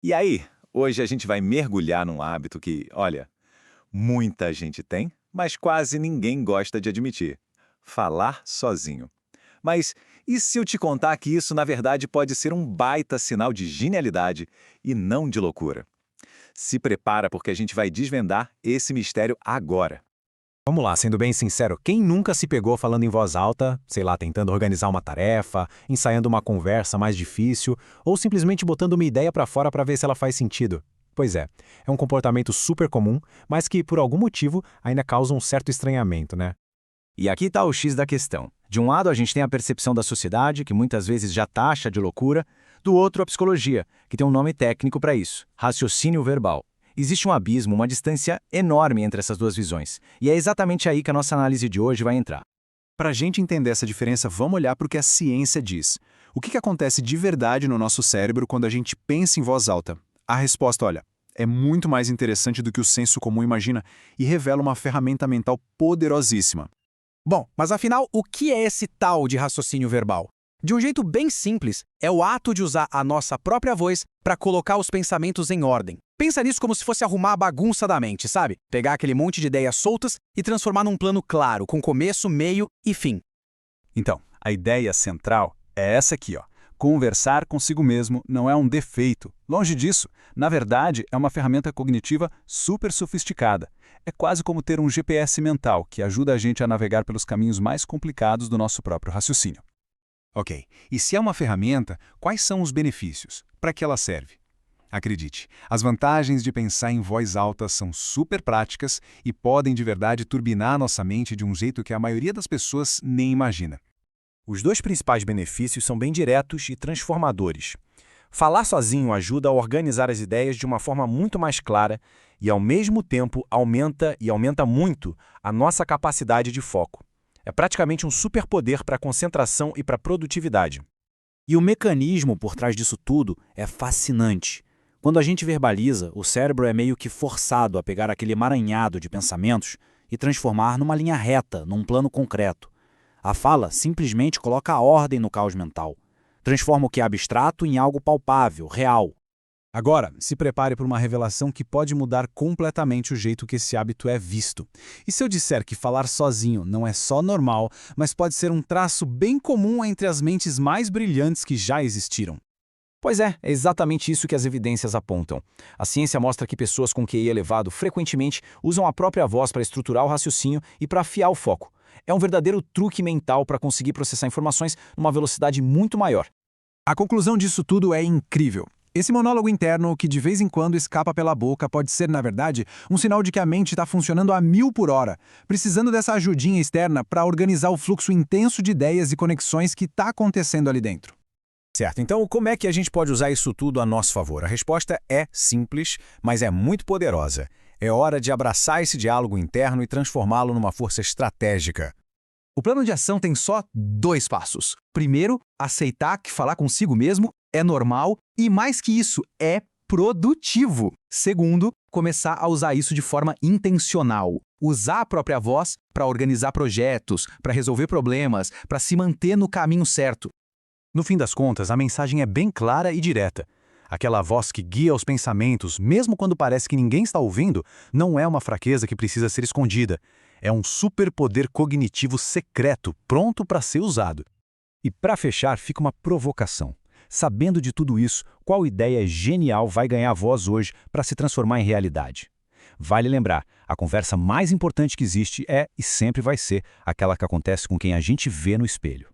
E aí, hoje a gente vai mergulhar num hábito que, olha, muita gente tem, mas quase ninguém gosta de admitir: falar sozinho. Mas e se eu te contar que isso, na verdade, pode ser um baita sinal de genialidade e não de loucura? Se prepara porque a gente vai desvendar esse mistério agora. Vamos lá, sendo bem sincero, quem nunca se pegou falando em voz alta, sei lá, tentando organizar uma tarefa, ensaiando uma conversa mais difícil, ou simplesmente botando uma ideia pra fora pra ver se ela faz sentido? Pois é um comportamento super comum, mas que, por algum motivo, ainda causa um certo estranhamento, né? E aqui está o X da questão. De um lado, a gente tem a percepção da sociedade, que muitas vezes já taxa de loucura, do outro, a psicologia, que tem um nome técnico para isso: raciocínio verbal. Existe um abismo, uma distância enorme entre essas duas visões, e é exatamente aí que a nossa análise de hoje vai entrar. Para a gente entender essa diferença, vamos olhar para o que a ciência diz. O que acontece de verdade no nosso cérebro quando a gente pensa em voz alta? A resposta, olha, é muito mais interessante do que o senso comum imagina e revela uma ferramenta mental poderosíssima. Bom, mas afinal, o que é esse tal de raciocínio verbal? De um jeito bem simples, é o ato de usar a nossa própria voz para colocar os pensamentos em ordem. Pensa nisso como se fosse arrumar a bagunça da mente, sabe? Pegar aquele monte de ideias soltas e transformar num plano claro, com começo, meio e fim. Então, a ideia central é essa aqui, ó. Conversar consigo mesmo não é um defeito. Longe disso, na verdade, é uma ferramenta cognitiva super sofisticada. É quase como ter um GPS mental que ajuda a gente a navegar pelos caminhos mais complicados do nosso próprio raciocínio. Ok, e se é uma ferramenta, quais são os benefícios? Para que ela serve? Acredite, as vantagens de pensar em voz alta são super práticas e podem de verdade turbinar nossa mente de um jeito que a maioria das pessoas nem imagina. Os dois principais benefícios são bem diretos e transformadores. Falar sozinho ajuda a organizar as ideias de uma forma muito mais clara e, ao mesmo tempo, aumenta muito a nossa capacidade de foco. É praticamente um superpoder para a concentração e para a produtividade. E o mecanismo por trás disso tudo é fascinante. Quando a gente verbaliza, o cérebro é meio que forçado a pegar aquele emaranhado de pensamentos e transformar numa linha reta, num plano concreto. A fala simplesmente coloca a ordem no caos mental. Transforma o que é abstrato em algo palpável, real. Agora, se prepare para uma revelação que pode mudar completamente o jeito que esse hábito é visto. E se eu disser que falar sozinho não é só normal, mas pode ser um traço bem comum entre as mentes mais brilhantes que já existiram? Pois é exatamente isso que as evidências apontam. A ciência mostra que pessoas com QI elevado frequentemente usam a própria voz para estruturar o raciocínio e para afiar o foco. É um verdadeiro truque mental para conseguir processar informações numa velocidade muito maior. A conclusão disso tudo é incrível. Esse monólogo interno, que de vez em quando escapa pela boca, pode ser, na verdade, um sinal de que a mente está funcionando a 1000 por hora, precisando dessa ajudinha externa para organizar o fluxo intenso de ideias e conexões que está acontecendo ali dentro. Certo, então como é que a gente pode usar isso tudo a nosso favor? A resposta é simples, mas é muito poderosa. É hora de abraçar esse diálogo interno e transformá-lo numa força estratégica. O plano de ação tem só 2 passos. Primeiro, aceitar que falar consigo mesmo é normal e, mais que isso, é produtivo. Segundo, começar a usar isso de forma intencional. Usar a própria voz para organizar projetos, para resolver problemas, para se manter no caminho certo. No fim das contas, a mensagem é bem clara e direta. Aquela voz que guia os pensamentos, mesmo quando parece que ninguém está ouvindo, não é uma fraqueza que precisa ser escondida. É um superpoder cognitivo secreto, pronto para ser usado. E para fechar, fica uma provocação. Sabendo de tudo isso, qual ideia genial vai ganhar voz hoje para se transformar em realidade? Vale lembrar, a conversa mais importante que existe é e sempre vai ser aquela que acontece com quem a gente vê no espelho.